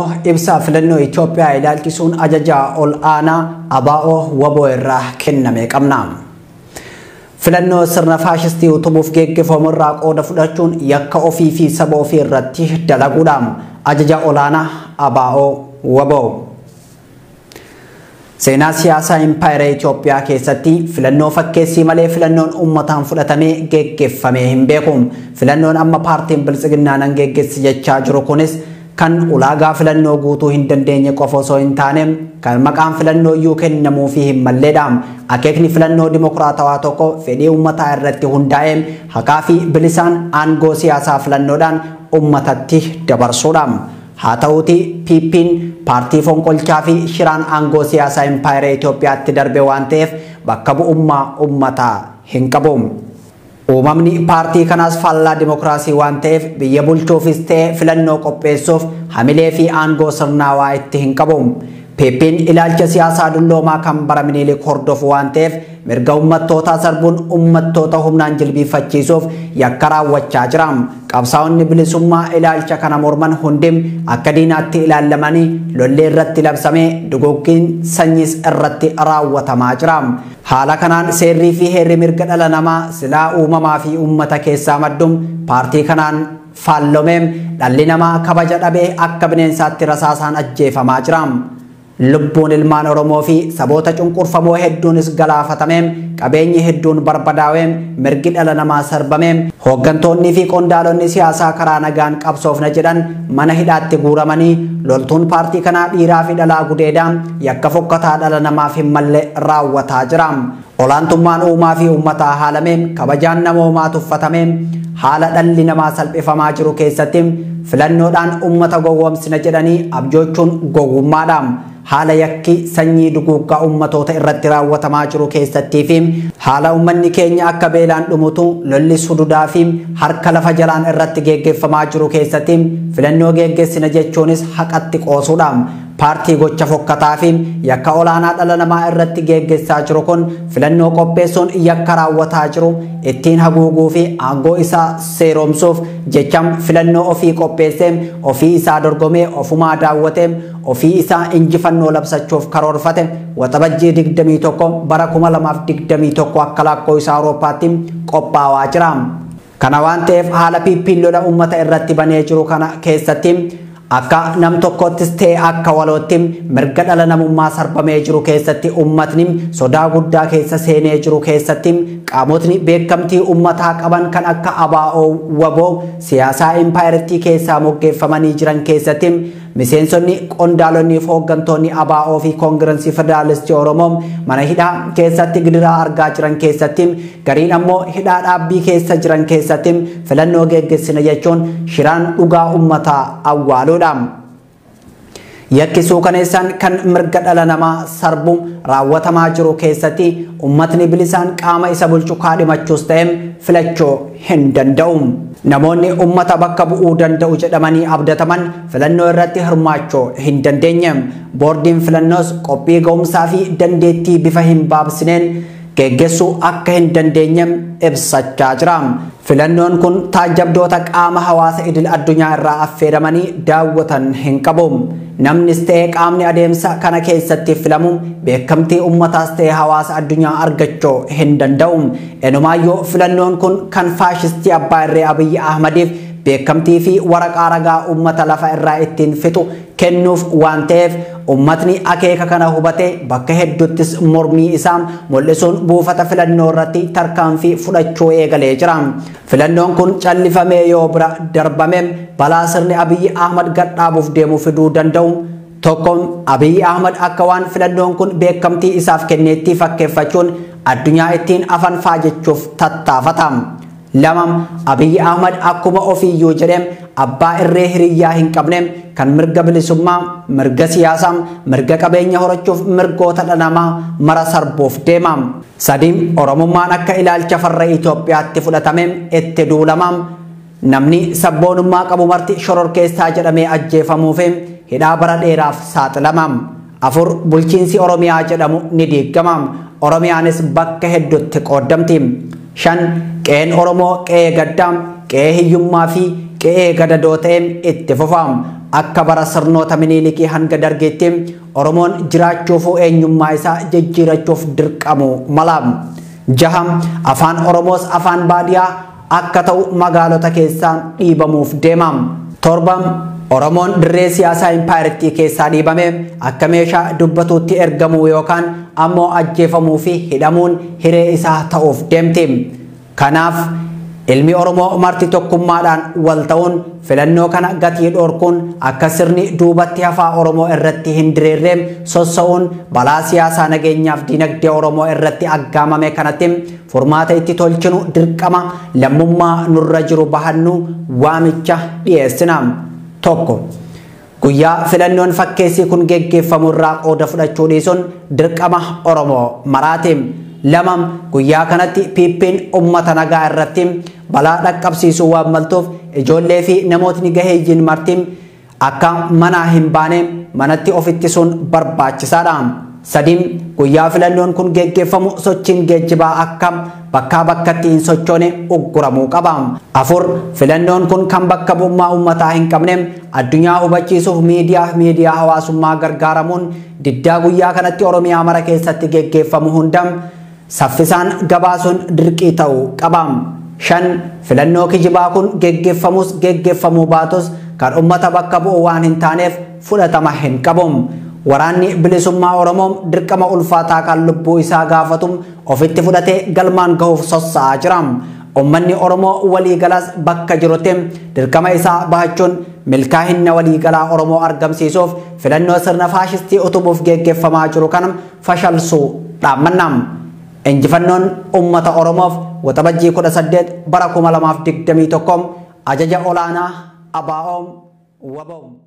Ibsa filannoo Itoophiyaa ilaalchisuun ajajaa ol aanaa ABO WBO irraa kenname qabna. Filannoo sirna faashistii utubuuf geggeeffamu irraa qooda fudhachuun yakka ofii fi saba ofii irratti dalaguudhaan ajajaa ol aanaa ABO WBO. Seenaa siyaasaa Impaayera Itoophiyaa keessatti filannoo fakkeessii malee filannoon uummataan fudhatamee geggeeffamee hin beeku. Filannoon amma paartiin Biltsiginnaan geggeessi jechaa jiru kunis kan ulaagaa filannoo guutuu hin dandeenye qofa osoo hin taane kan maqaan filannoo iyyuu kennamuu fi hin malleedha. Akeekni filannoo dimokiraatawaa tokko fedhii uummataa irratti hundaa'ee haqaa fi bilisaan aangoo siyaasaa filannoodhaan uummatatti dabarsuudha. Haa ta'uuti PP'n paartii fonqolchaa fi shiraan aangoo siyaasaa Impaayera Itoophiyaatti darbe waan ta'eef bakka bu'ummaa uummataa hin qabu. Uumamni paartii kanaas faallaa dimokiraasii waan ta'eef biyya bulchuufis ta'e filannoo qopheessuuf hamilee fi aangoo sirnaawaa itti hin qabu. PP'n ilaalcha siyaasaa dulloomaa kan bara Minilik hordofu waan ta'eef mirga uummattootaa sarbuun uummattoota humnaan jilbiifachiisuuf yakka raawwachaa jira. Qabsaa'onni bilisummaa ilaalcha kana morman hundi akka diinaatti ilaalamanii lolli irratti labsamee duguggiin sanyiis irratti raawwatamaa jira. Haala kanaan seerrii fi heerri mirga dhala namaa silaa uumamaa fi uummata keessaa madduun paartii kanaan faallomee dhalli namaa kabaja dhabee akka bineensaatti rasaasaan ajjeefamaa jira. Lubbuun ilmaan Oromoo fi saboota cunqurfamoo hedduunis galaafatamee qabeenyi hedduun barbadaa'ee mirgi dhala namaa sarbamee hooggantoonni fi qondaalonni siyaasaa karaa nagaan qabsoofna jedhan mana hidhaatti guuramanii loltuun paartii kanaa dhiiraa fi dhalaa gudeedaa yakka fokkataa dhala namaaf hin malle raawwataa jira. Olaantummaan uumaa fi uummataa haalamee kabajaan namoomaa tuffatamee haala dhalli namaa salphifamaa jiru keessatti filannoodhaan uummata gowwoomsina jedhanii abjoochuun gowwummaadha. Haala yakki sanyii duguggaa uummatoota irratti raawwatamaa jiru keessattii fi haala uummanni keenya akka beelaan dhumutu lolli sududaa fi harka lafa jalaan irratti geggeeffamaa jiru keessatti filannoo geggeessina jechuunis haqatti qoosuudha. Paartii gocha fokkataa fi yakka olaanaa dhala namaa irratti geggeessaa jiru kun filannoo qopheessuun yakka raawwataa jiru ittiin haguuguu fi aangoo isaa seeromsuuf jecham filannoo ofii qopheessee ofii isaa dorgomee ofumaa daawwatee ofii isaa injifannoo labsachuuf karoorfate waxabajjii 21 bara 2021 akka lakkoofsa Awurooppaatti qophaa'aa jira. Kana waan ta'eef haala PP'n lola uummata irratti banee jiru kana keessatti akka nam tokkottis ta'e akka walootti mirga dhala namummaa sarbamee jiru keessatti uummatni sodaa guddaa keessa seenee jiru keessatti qaamotni beekamtii uummataa qaban kan akka ABO WBO siyaasaa Impaayerittii keessaa moggeeffamanii jiran keessatti miseensonni qondaalonni fi hooggantoonni ABO fi Koongirensii Federaalistii Oromoo mana hidhaa keessatti gidiraa argaa jiran keessatti gariin ammoo hidhaa dhaabbii keessa jiran keessatti filannoo geggeessina jechuun shiraan dhugaa uummataa awwaaluudha. Yakki suukaneessaan kan mirga dhala namaa sarbu raawwatamaa jiru keessatti uummatni bilisaan qaama isa bulchu kaadhimachuus ta'e filachuu hin danda'u. Namoonni uummata bakka bu'uu danda'u jedhamanii abdataman filannoo irratti hirmaachuu hin dandeenye. Boordiin filannoos qophii ga'umsaa fi dandeettii bifa hin baabsineen geggeessuu akka hin dandeenye ibsachaa jira. Filannoon kun taajabdoota qaama hawaasa idil addunyaa irraa affeeramanii daawwatan hin qabu. Namnis ta'e qaamni adeemsa kana keessatti filamu beekamtii uummataas ta'e hawaasa addunyaa argachuu hin danda'u. Enumaayyuu filannoon kun kan faashistii Abbaa Irree Abiyyi Ahmadiif beekamtii fi waraqaa ragaa uummata lafa irraa ittiin fixu kennuuf waan ta'eef uummatni akeeka kana hubatee bakka hedduuttis mormii isaa mul'isuun buufata filannoo irratti tarkaanfii fudhachuu eegalee jira. Filannoon kun callifamee yoo bira darbame balaa sirni Abiyyi Ahmad gadhaabuuf deemu fiduu danda'u. Tokkoon Abiyyi Ahmad akka waan filannoon kun beekamtii isaaf kenneetti fakkeeffachuun addunyaa ittiin afan faajechuuf tattaafata. Lamam Abiyyi Ahmad akkuma ofiiyyuu jedhee abbaa irree hiriyyaa hin qabne kan mirga bilisummaa, mirga siyaasaa, mirga qabeenya horachuuf mirgoota dhala namaa mara sarbuuf deema. Sadiin Oromummaan akka ilaalcha farra Itoophiyaatti fudhatame itti duulama. Namni sabboonummaa qabu marti shororkeessaa jedhamee ajjeefamuu fi hidhaa bara dheeraaf saaxilama. Afur bulchiinsi Oromiyaa jedhamu ni diigama. Oromiyaanis bakka hedduutti qooddamti. Shan qe'een Oromoo qe'ee gaddaa qe'ee hiyyummaa fi qe'ee gadadoo ta'een itti fufaam. Akka bara sirnoota Minilikii hanga Dargiitti Oromoon jiraachuuf eenyummaa isaa jijjiirachuuf dirqamu malaam. 6. Afaan Oromoos afaan baadiyyaa akka ta'u magaalota keessaan dhiibamuuf deemam. 7. Oromoon dirree siyaasaa impaayiritii keessaa dhiibame akka meeshaa dubbatuutti ergamuu yookaan ammoo ajjeefamuu fi hidhamuun hiree isaa ta'uuf deemti. Kanaaf ilmi Oromoo marti tokkummaadhaan wal ta'uun filannoo kana gatii dhorkuun akka sirni duubatti hafaa Oromoo irratti hin diriirreem sossa'uun balaa siyaasaa nageenyaaf dinagdee Oromoo irratti aggaamame kanatti furmaata itti tolchinu dirqama lammummaa nurra jiru bahannu waamicha dhiyeessina. 1. Guyyaa filannoon fakkeessii kun geggeeffamu irraa qooda fudhachuu dhiisuun dirqama Oromoo maraati. 2. Guyyaa kanatti piippiin ummata nagaa irratti balaa dhaqqabsiisuu waan maltuuf ijoollee fi namootni gaheeyyiin martiin akka manaa hin baane manatti of ittisuun barbaachisaadha. 3. Guyyaa filannoon kun geggeeffamu sochiin geejjibaa akka bakkaa bakkatti hin sochoone ugguramuu qaba. 4. Filannoon kun kan bakka bu'ummaa ummataa hin qabne addunyaa hubachiisuuf miidiyaa hawaasummaa gargaaramuun diddaa guyyaa kanatti Oromiyaa mara keessatti geggeeffamu hunda saffisaan gabaasuun dirqii ta'uu qaba. 5. Filannoo kijibaa kun geggeeffamuu baatus kan ummata bakka bu'u waan hin taaneef fudhatama hin qabu. Waraanni bilisummaa Oromoo dirqama ulfaataa kan lubbuu isaa gaafatu ofitti fudhatee galmaan gahuuf sossa'aa jira. Ummanni Oromoo waliigalaas bakka jirutti dirqama isaa bahachuun milkaa'ina waliigalaa Oromoo argamsiisuuf filannoo sirna faashistii utubuuf geggeeffamaa jiru kana fashalsuu dhaammanna. Injifannoon ummata Oromoof waxabajjii 18 bara 2021 ajaja olaanaa ABO WBO.